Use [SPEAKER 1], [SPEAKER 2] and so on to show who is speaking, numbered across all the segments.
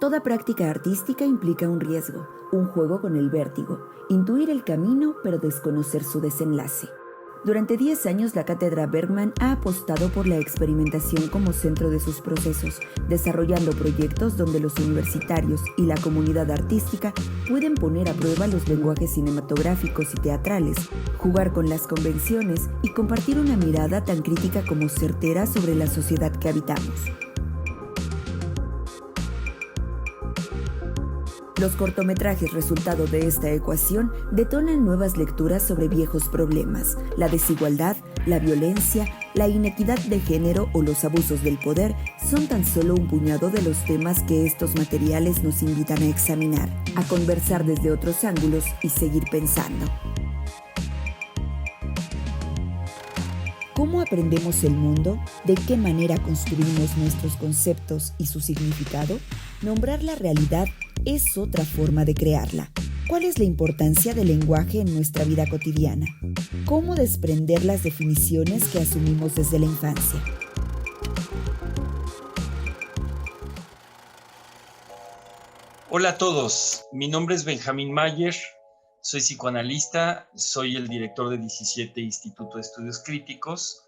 [SPEAKER 1] Toda práctica artística implica un riesgo, un juego con el vértigo, intuir el camino pero desconocer su desenlace. Durante 10 años, la Cátedra Bergman ha apostado por la experimentación como centro de sus procesos, desarrollando proyectos donde los universitarios y la comunidad artística pueden poner a prueba los lenguajes cinematográficos y teatrales, jugar con las convenciones y compartir una mirada tan crítica como certera sobre la sociedad que habitamos. Los cortometrajes resultado de esta ecuación detonan nuevas lecturas sobre viejos problemas. La desigualdad, la violencia, la inequidad de género o los abusos del poder son tan solo un puñado de los temas que estos materiales nos invitan a examinar, a conversar desde otros ángulos y seguir pensando. ¿Cómo aprendemos el mundo? ¿De qué manera construimos nuestros conceptos y su significado? Nombrar la realidad es otra forma de crearla. ¿Cuál es la importancia del lenguaje en nuestra vida cotidiana? ¿Cómo desprender las definiciones que asumimos desde la infancia?
[SPEAKER 2] Hola a todos, mi nombre es Benjamín Mayer, soy psicoanalista, soy el director de 17 Instituto de Estudios Críticos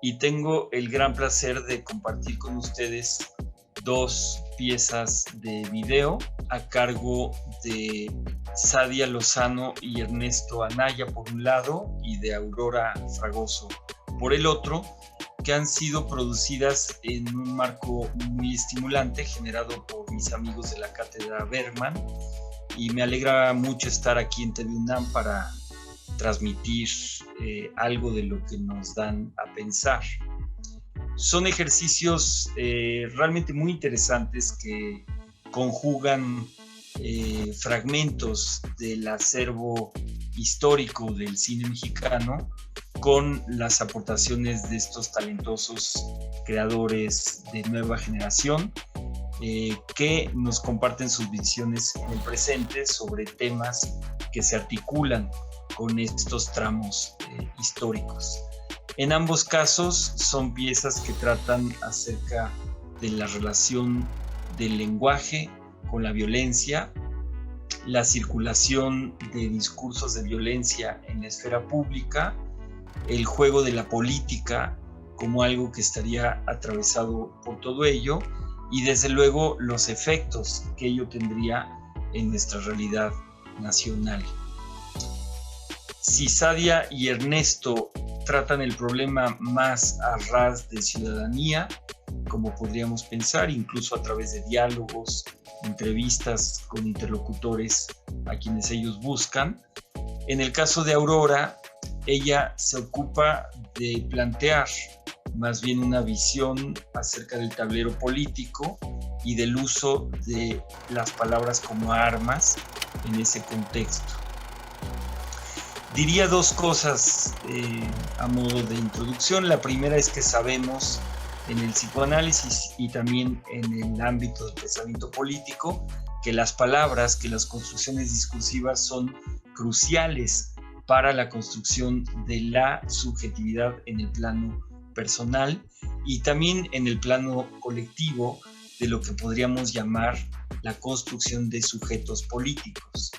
[SPEAKER 2] y tengo el gran placer de compartir con ustedes 2 piezas de video a cargo de Sadia Lozano y Ernesto Anaya por un lado y de Aurora Fragoso por el otro, que han sido producidas en un marco muy estimulante generado por mis amigos de la Cátedra Bergman, y me alegra mucho estar aquí en TV UNAM para transmitir algo de lo que nos dan a pensar. Son ejercicios realmente muy interesantes que conjugan fragmentos del acervo histórico del cine mexicano con las aportaciones de estos talentosos creadores de nueva generación que nos comparten sus visiones en el presente sobre temas que se articulan con estos tramos históricos. En ambos casos son piezas que tratan acerca de la relación del lenguaje con la violencia, la circulación de discursos de violencia en la esfera pública, el juego de la política como algo que estaría atravesado por todo ello y desde luego los efectos que ello tendría en nuestra realidad nacional. Si Sadia y Ernesto tratan el problema más a ras de ciudadanía, como podríamos pensar, incluso a través de diálogos, entrevistas con interlocutores a quienes ellos buscan. En el caso de Aurora, ella se ocupa de plantear más bien una visión acerca del tablero político y del uso de las palabras como armas en ese contexto. Diría 2 cosas a modo de introducción. La primera es que sabemos en el psicoanálisis y también en el ámbito del pensamiento político que las palabras, que las construcciones discursivas son cruciales para la construcción de la subjetividad en el plano personal y también en el plano colectivo de lo que podríamos llamar la construcción de sujetos políticos.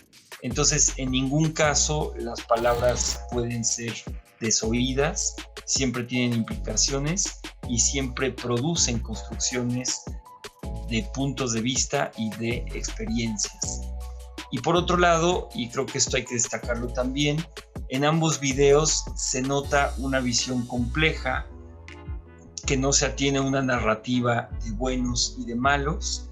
[SPEAKER 2] Entonces, en ningún caso las palabras pueden ser desoídas, siempre tienen implicaciones y siempre producen construcciones de puntos de vista y de experiencias. Y por otro lado, y creo que esto hay que destacarlo también, en ambos videos se nota una visión compleja que no se atiene a una narrativa de buenos y de malos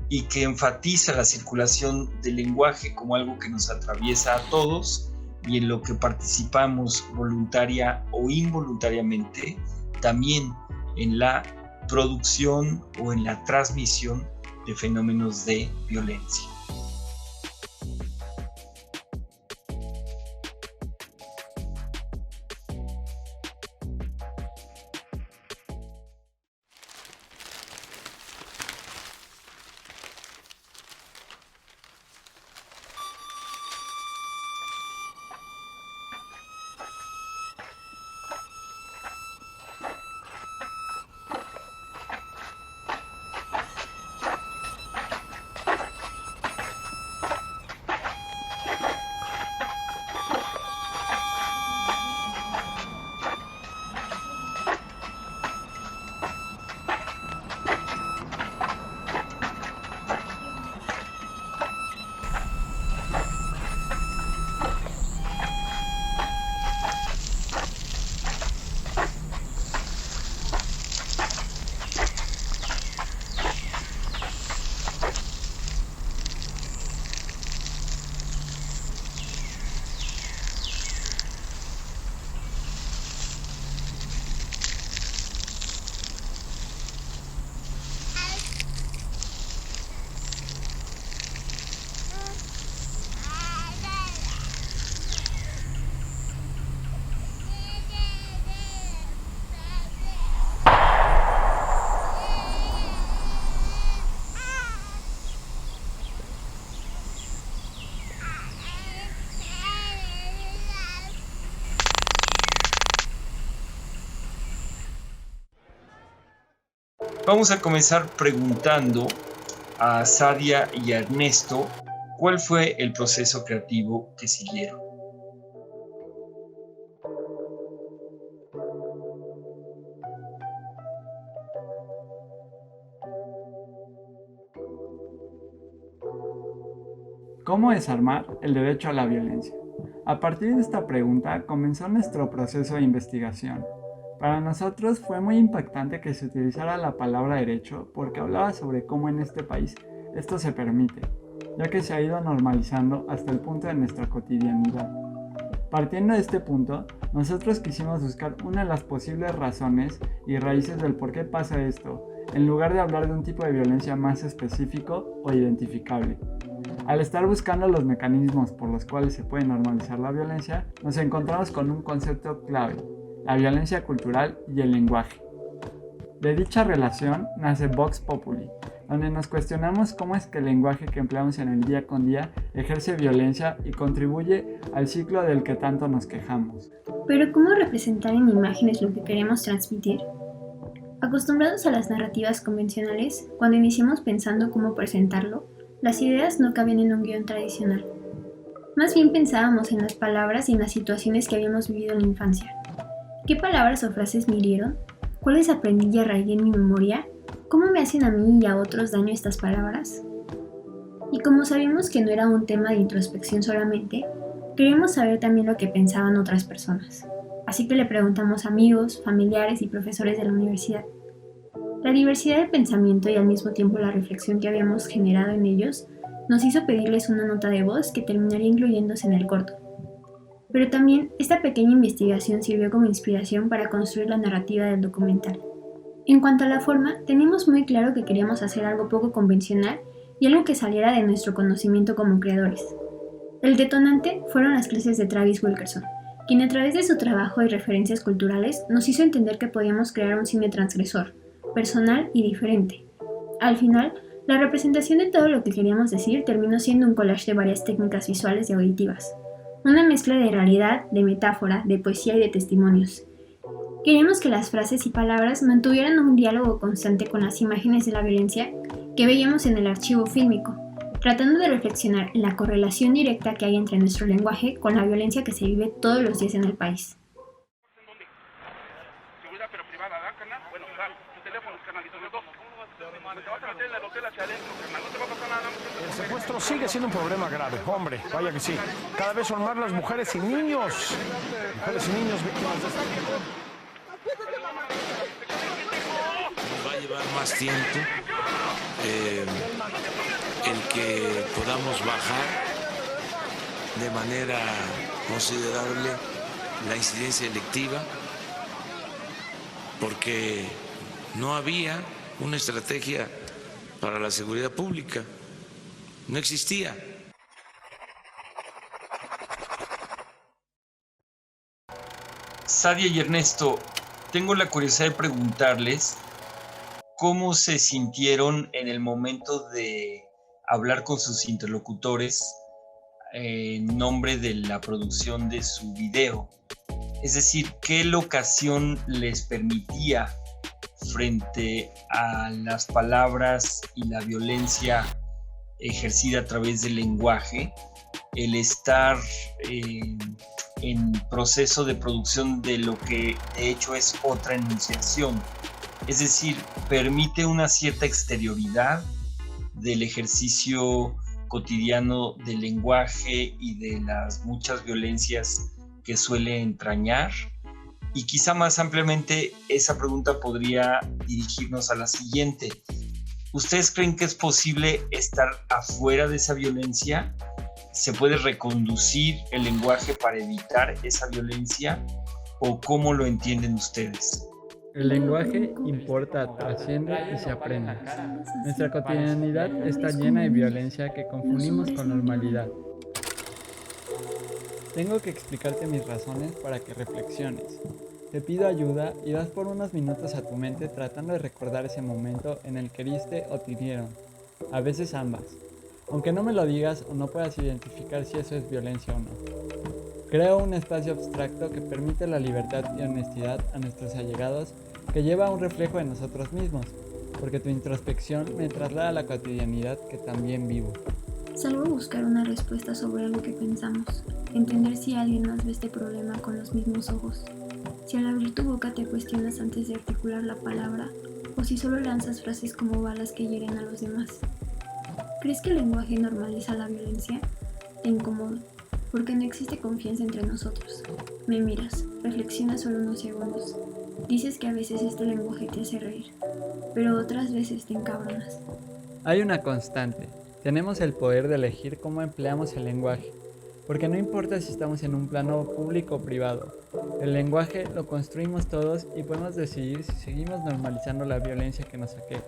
[SPEAKER 2] y que enfatiza la circulación del lenguaje como algo que nos atraviesa a todos y en lo que participamos voluntaria o involuntariamente también en la producción o en la transmisión de fenómenos de violencia. Vamos a comenzar preguntando a Sadia y a Ernesto cuál fue el proceso creativo que siguieron.
[SPEAKER 3] ¿Cómo desarmar el derecho a la violencia? A partir de esta pregunta comenzó nuestro proceso de investigación. Para nosotros fue muy impactante que se utilizara la palabra derecho porque hablaba sobre cómo en este país esto se permite, ya que se ha ido normalizando hasta el punto de nuestra cotidianidad. Partiendo de este punto, nosotros quisimos buscar una de las posibles razones y raíces del por qué pasa esto, en lugar de hablar de un tipo de violencia más específico o identificable. Al estar buscando los mecanismos por los cuales se puede normalizar la violencia, nos encontramos con un concepto clave: la violencia cultural y el lenguaje. De dicha relación nace Vox Populi, donde nos cuestionamos cómo es que el lenguaje que empleamos en el día con día ejerce violencia y contribuye al ciclo del que tanto nos quejamos.
[SPEAKER 4] Pero ¿cómo representar en imágenes lo que queremos transmitir? Acostumbrados a las narrativas convencionales, cuando iniciamos pensando cómo presentarlo, las ideas no cabían en un guión tradicional. Más bien pensábamos en las palabras y en las situaciones que habíamos vivido en la infancia. ¿Qué palabras o frases me hirieron? ¿Cuáles aprendí y arraigué en mi memoria? ¿Cómo me hacen a mí y a otros daño estas palabras? Y como sabíamos que no era un tema de introspección solamente, queríamos saber también lo que pensaban otras personas. Así que le preguntamos a amigos, familiares y profesores de la universidad. La diversidad de pensamiento y al mismo tiempo la reflexión que habíamos generado en ellos nos hizo pedirles una nota de voz que terminaría incluyéndose en el corto. Pero también esta pequeña investigación sirvió como inspiración para construir la narrativa del documental. En cuanto a la forma, teníamos muy claro que queríamos hacer algo poco convencional y algo que saliera de nuestro conocimiento como creadores. El detonante fueron las clases de Travis Wilkerson, quien a través de su trabajo y referencias culturales nos hizo entender que podíamos crear un cine transgresor, personal y diferente. Al final, la representación de todo lo que queríamos decir terminó siendo un collage de varias técnicas visuales y auditivas, una mezcla de realidad, de metáfora, de poesía y de testimonios. Queríamos que las frases y palabras mantuvieran un diálogo constante con las imágenes de la violencia que veíamos en el archivo fílmico, tratando de reflexionar en la correlación directa que hay entre nuestro lenguaje con la violencia que se vive todos los días en el país.
[SPEAKER 5] El secuestro sigue siendo un problema grave, hombre, vaya que sí. Cada vez son más las mujeres y niños. Mujeres y niños víctimas de este tipo.
[SPEAKER 6] Nos va a llevar más tiempo el que podamos bajar de manera considerable la incidencia delictiva, porque no había una estrategia para la seguridad pública, no existía.
[SPEAKER 2] Sadia y Ernesto, tengo la curiosidad de preguntarles cómo se sintieron en el momento de hablar con sus interlocutores en nombre de la producción de su video. Es decir, ¿qué locación les permitía frente a las palabras y la violencia ejercida a través del lenguaje, el estar en proceso de producción de lo que de hecho es otra enunciación? Es decir, permite una cierta exterioridad del ejercicio cotidiano del lenguaje y de las muchas violencias que suele entrañar. Y quizá más ampliamente esa pregunta podría dirigirnos a la siguiente. ¿Ustedes creen que es posible estar afuera de esa violencia? ¿Se puede reconducir el lenguaje para evitar esa violencia? ¿O cómo lo entienden ustedes?
[SPEAKER 3] El lenguaje importa, trasciende y se aprende. Nuestra cotidianidad está llena de violencia que confundimos con normalidad. Tengo que explicarte mis razones para que reflexiones. Te pido ayuda y das por unos minutos a tu mente tratando de recordar ese momento en el que heriste o te hirieron. A veces ambas. Aunque no me lo digas o no puedas identificar si eso es violencia o no. Creo un espacio abstracto que permite la libertad y honestidad a nuestros allegados, que lleva a un reflejo de nosotros mismos. porque tu introspección me traslada a la cotidianidad que también vivo.
[SPEAKER 4] Salvo buscar una respuesta sobre algo que pensamos, entender si alguien más ve este problema con los mismos ojos, si al abrir tu boca te cuestionas antes de articular la palabra, o si solo lanzas frases como balas que hieren a los demás. ¿Crees que el lenguaje normaliza la violencia? Te incomoda, porque no existe confianza entre nosotros. Me miras, reflexionas solo unos segundos. Dices que a veces este lenguaje te hace reír, pero otras veces te encabronas.
[SPEAKER 3] Hay una constante. Tenemos el poder de elegir cómo empleamos el lenguaje, porque no importa si estamos en un plano público o privado. El lenguaje lo construimos todos y podemos decidir si seguimos normalizando la violencia que nos aqueja,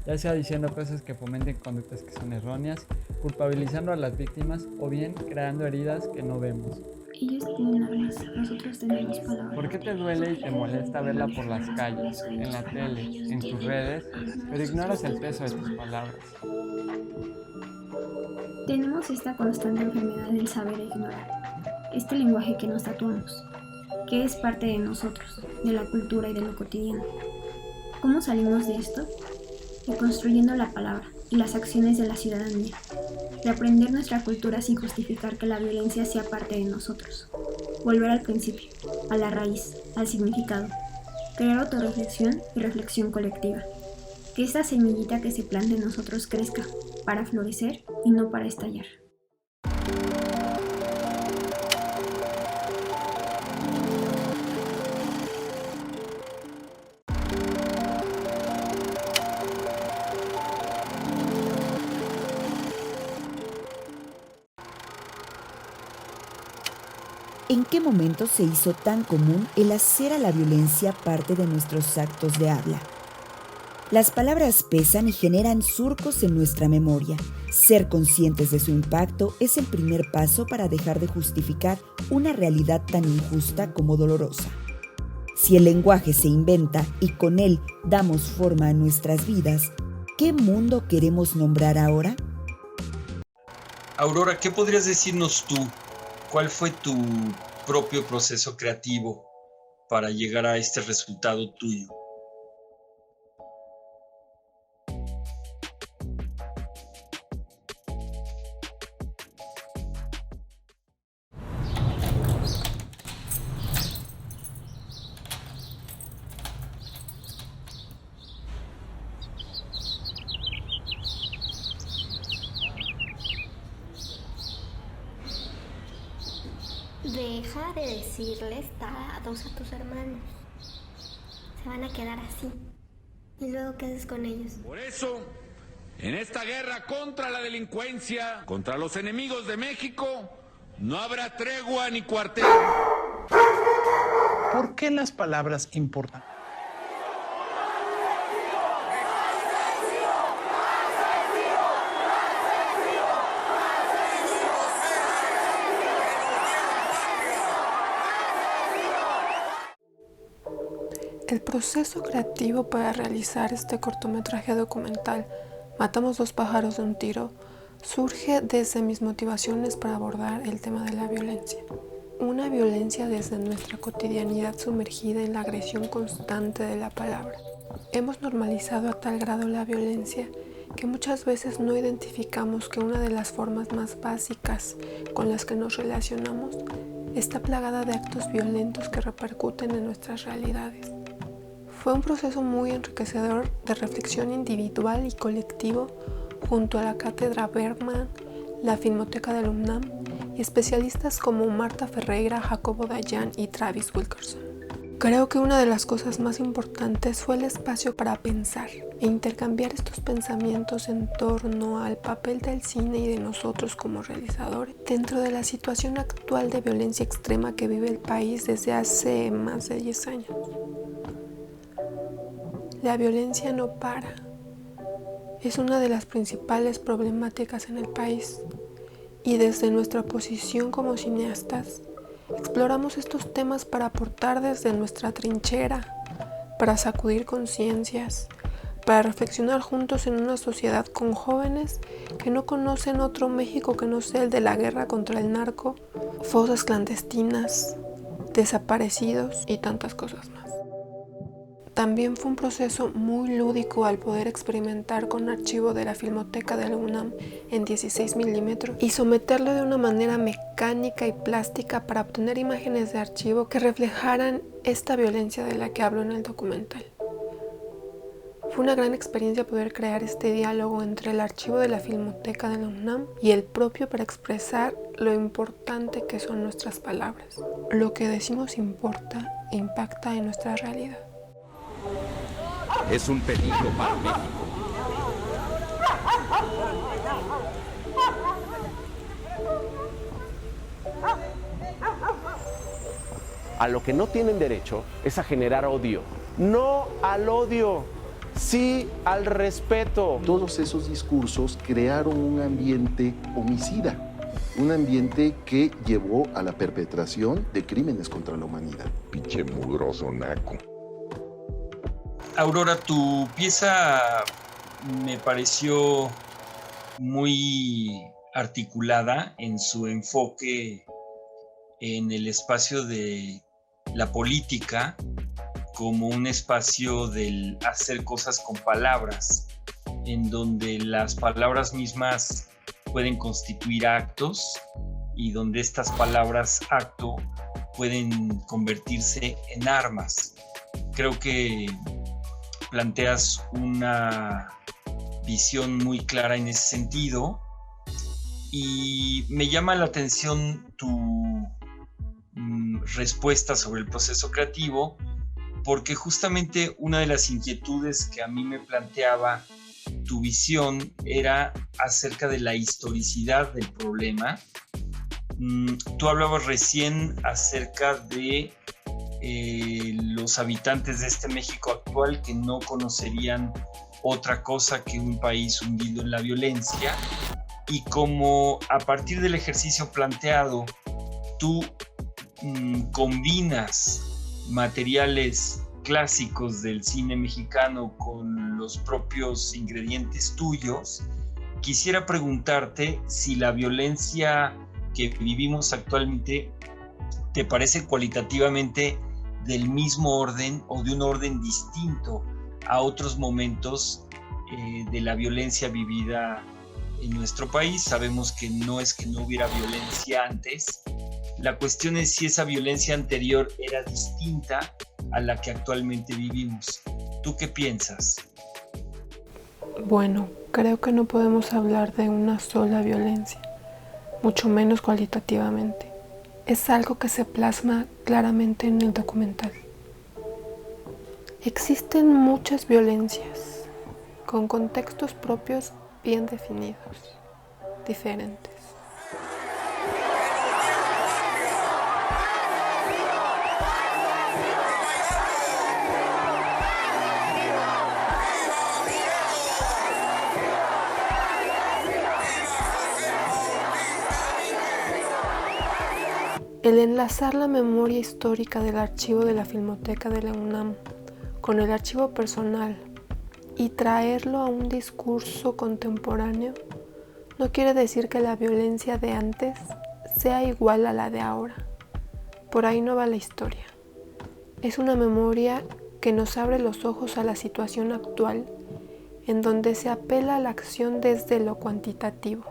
[SPEAKER 3] ya sea diciendo cosas que fomenten conductas que son erróneas, culpabilizando a las víctimas o bien creando heridas que no vemos.
[SPEAKER 4] Ellos tienen armas, nosotros tenemos palabras.
[SPEAKER 3] ¿Por qué te duele y te molesta verla por las calles, en la tele, en tus redes, pero ignoras el peso de tus palabras?
[SPEAKER 4] Tenemos esta constante enfermedad del saber ignorar, este lenguaje que nos tatuamos, que es parte de nosotros, de la cultura y de lo cotidiano. ¿Cómo salimos de esto? Reconstruyendo la palabra y las acciones de la ciudadanía, de aprender nuestra cultura sin justificar que la violencia sea parte de nosotros. Volver al principio, a la raíz, al significado, crear autorreflexión y reflexión colectiva. Que esta semillita que se planta en nosotros crezca, para florecer y no para estallar.
[SPEAKER 1] ¿En qué momento se hizo tan común el hacer a la violencia parte de nuestros actos de habla? Las palabras pesan y generan surcos en nuestra memoria. Ser conscientes de su impacto es el primer paso para dejar de justificar una realidad tan injusta como dolorosa. Si el lenguaje se inventa y con él damos forma a nuestras vidas, ¿qué mundo queremos nombrar ahora?
[SPEAKER 2] Aurora, ¿qué podrías decirnos tú? ¿Cuál fue tu propio proceso creativo para llegar a este resultado tuyo?
[SPEAKER 7] Deja de decirles tarados a tus hermanos. Se van a quedar así. ¿Y luego qué haces con ellos?
[SPEAKER 8] Por eso, en esta guerra contra la delincuencia, contra los enemigos de México, no habrá tregua ni cuartel.
[SPEAKER 5] ¿Por qué las palabras importan?
[SPEAKER 9] El proceso creativo para realizar este cortometraje documental, Matamos dos pájaros de un tiro, surge desde mis motivaciones para abordar el tema de la violencia. Una violencia desde nuestra cotidianidad sumergida en la agresión constante de la palabra. Hemos normalizado a tal grado la violencia que muchas veces no identificamos que una de las formas más básicas con las que nos relacionamos está plagada de actos violentos que repercuten en nuestras realidades. Fue un proceso muy enriquecedor de reflexión individual y colectivo junto a la Cátedra Bergman, la Filmoteca del UNAM y especialistas como Marta Ferreira, Jacobo Dayan y Travis Wilkerson. Creo que una de las cosas más importantes fue el espacio para pensar e intercambiar estos pensamientos en torno al papel del cine y de nosotros como realizadores dentro de la situación actual de violencia extrema que vive el país desde hace más de 10 años. La violencia no para. Es una de las principales problemáticas en el país y desde nuestra posición como cineastas exploramos estos temas para aportar desde nuestra trinchera, para sacudir conciencias, para reflexionar juntos en una sociedad con jóvenes que no conocen otro México que no sea el de la guerra contra el narco, fosas clandestinas, desaparecidos y tantas cosas más. También fue un proceso muy lúdico al poder experimentar con archivo de la Filmoteca de la UNAM en 16 milímetros y someterlo de una manera mecánica y plástica para obtener imágenes de archivo que reflejaran esta violencia de la que hablo en el documental. Fue una gran experiencia poder crear este diálogo entre el archivo de la Filmoteca de la UNAM y el propio para expresar lo importante que son nuestras palabras. Lo que decimos importa e impacta en nuestra realidad.
[SPEAKER 8] Es un peligro para México.
[SPEAKER 10] A lo que no tienen derecho es a generar odio. No al odio, sí al respeto.
[SPEAKER 11] Todos esos discursos crearon un ambiente homicida, un ambiente que llevó a la perpetración de crímenes contra la humanidad.
[SPEAKER 12] Pinche mugroso naco.
[SPEAKER 2] Aurora, tu pieza me pareció muy articulada en su enfoque en el espacio de la política como un espacio del hacer cosas con palabras, en donde las palabras mismas pueden constituir actos y donde estas palabras acto pueden convertirse en armas. Creo que planteas una visión muy clara en ese sentido y me llama la atención tu respuesta sobre el proceso creativo, porque justamente una de las inquietudes que a mí me planteaba tu visión era acerca de la historicidad del problema. Tú hablabas recién acerca de los habitantes de este México actual que no conocerían otra cosa que un país hundido en la violencia, y como a partir del ejercicio planteado tú combinas materiales clásicos del cine mexicano con los propios ingredientes tuyos, quisiera preguntarte si la violencia que vivimos actualmente te parece cualitativamente del mismo orden o de un orden distinto a otros momentos de la violencia vivida en nuestro país. Sabemos que no es que no hubiera violencia antes. La cuestión es si esa violencia anterior era distinta a la que actualmente vivimos. ¿Tú qué piensas?
[SPEAKER 9] Bueno, creo que no podemos hablar de una sola violencia, mucho menos cualitativamente. Es algo que se plasma claramente en el documental. Existen muchas violencias, con contextos propios bien definidos, diferentes. El enlazar la memoria histórica del archivo de la Filmoteca de la UNAM con el archivo personal y traerlo a un discurso contemporáneo no quiere decir que la violencia de antes sea igual a la de ahora. Por ahí no va la historia. Es una memoria que nos abre los ojos a la situación actual, en donde se apela a la acción desde lo cuantitativo,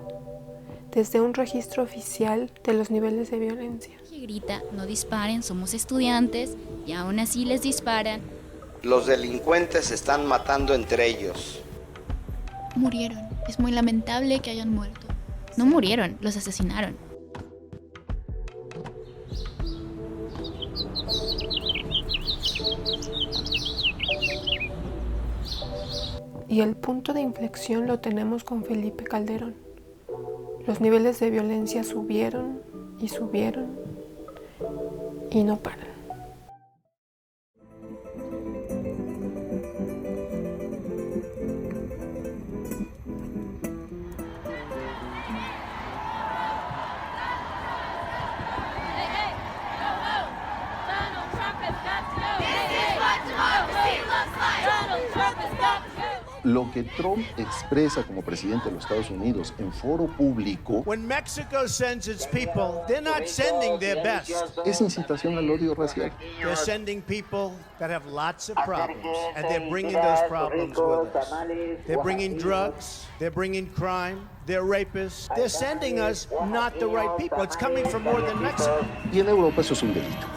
[SPEAKER 9] desde un registro oficial de los niveles de violencia.
[SPEAKER 13] Grita, no disparen, somos estudiantes, y aún así les disparan.
[SPEAKER 14] Los delincuentes se están matando entre ellos.
[SPEAKER 13] Murieron. Es muy lamentable que hayan muerto. No murieron, los asesinaron.
[SPEAKER 9] Y el punto de inflexión lo tenemos con Felipe Calderón. Los niveles de violencia subieron y subieron y no paran.
[SPEAKER 11] Lo que Trump expresa como presidente de los Estados Unidos en foro público
[SPEAKER 15] When Mexico sends its people, they're not sending their best.
[SPEAKER 11] es incitación al odio racial.
[SPEAKER 15] They're sending people that have lots of problems, and they're bringing those problems with us. They're bringing drugs, they're bringing crime, they're rapists. They're sending us not the right people. It's coming from more than Mexico.
[SPEAKER 11] Y en Europa eso es un delito.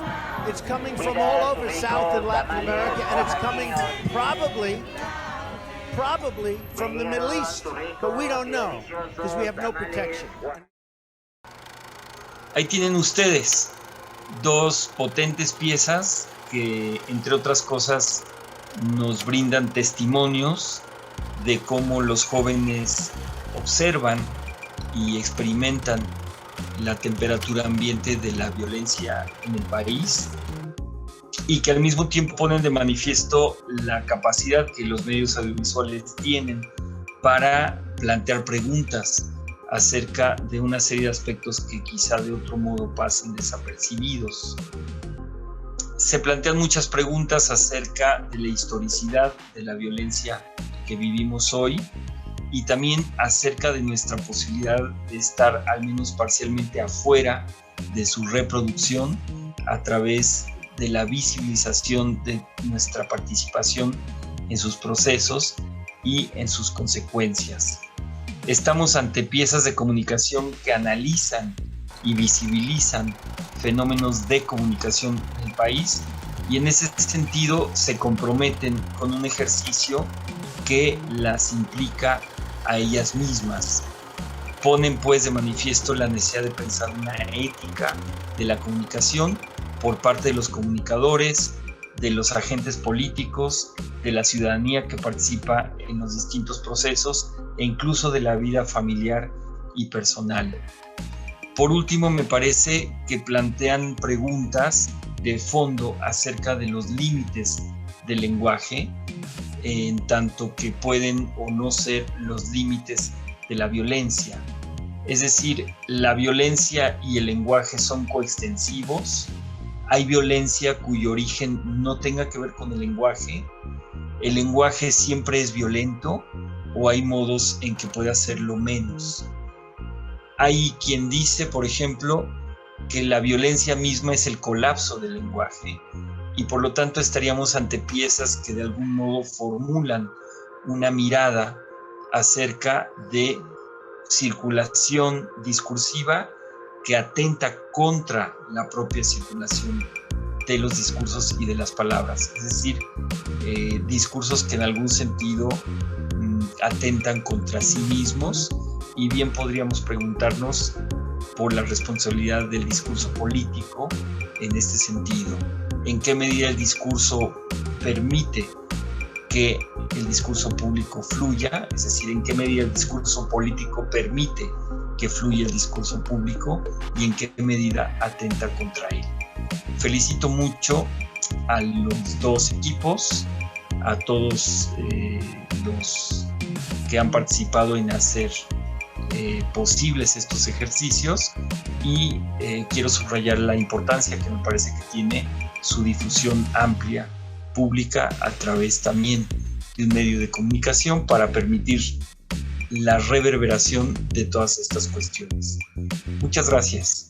[SPEAKER 15] It's coming from all over South and Latin America, and it's coming probably from the Middle East, but we don't know because we have no protection.
[SPEAKER 2] Ahí tienen ustedes dos potentes piezas que, entre otras cosas, nos brindan testimonios de cómo los jóvenes observan y experimentan la temperatura ambiente de la violencia en el país, y que al mismo tiempo ponen de manifiesto la capacidad que los medios audiovisuales tienen para plantear preguntas acerca de una serie de aspectos que quizá de otro modo pasen desapercibidos. Se plantean muchas preguntas acerca de la historicidad de la violencia que vivimos hoy y también acerca de nuestra posibilidad de estar al menos parcialmente afuera de su reproducción a través de la visibilización de nuestra participación en sus procesos y en sus consecuencias. Estamos ante piezas de comunicación que analizan y visibilizan fenómenos de comunicación en el país y en ese sentido se comprometen con un ejercicio que las implica a ellas mismas. Ponen pues de manifiesto la necesidad de pensar una ética de la comunicación por parte de los comunicadores, de los agentes políticos, de la ciudadanía que participa en los distintos procesos e incluso de la vida familiar y personal. Por último, me parece que plantean preguntas de fondo acerca de los límites del lenguaje, en tanto que pueden o no ser los límites de la violencia. Es decir, la violencia y el lenguaje son coextensivos. Hay violencia cuyo origen no tenga que ver con el lenguaje siempre es violento o hay modos en que puede hacerlo menos. Hay quien dice, por ejemplo, que la violencia misma es el colapso del lenguaje y por lo tanto estaríamos ante piezas que de algún modo formulan una mirada acerca de circulación discursiva que atenta contra la propia circulación de los discursos y de las palabras, es decir, discursos que en algún sentido atentan contra sí mismos, y bien podríamos preguntarnos por la responsabilidad del discurso político en este sentido. ¿En qué medida el discurso permite que el discurso público fluya? Es decir, ¿en qué medida el discurso político permite que fluya el discurso público y en qué medida atenta contra él? Felicito mucho a los dos equipos, a todos los que han participado en hacer posibles estos ejercicios y quiero subrayar la importancia que me parece que tiene su difusión amplia, pública, a través también de un medio de comunicación para permitir la reverberación de todas estas cuestiones. Muchas gracias.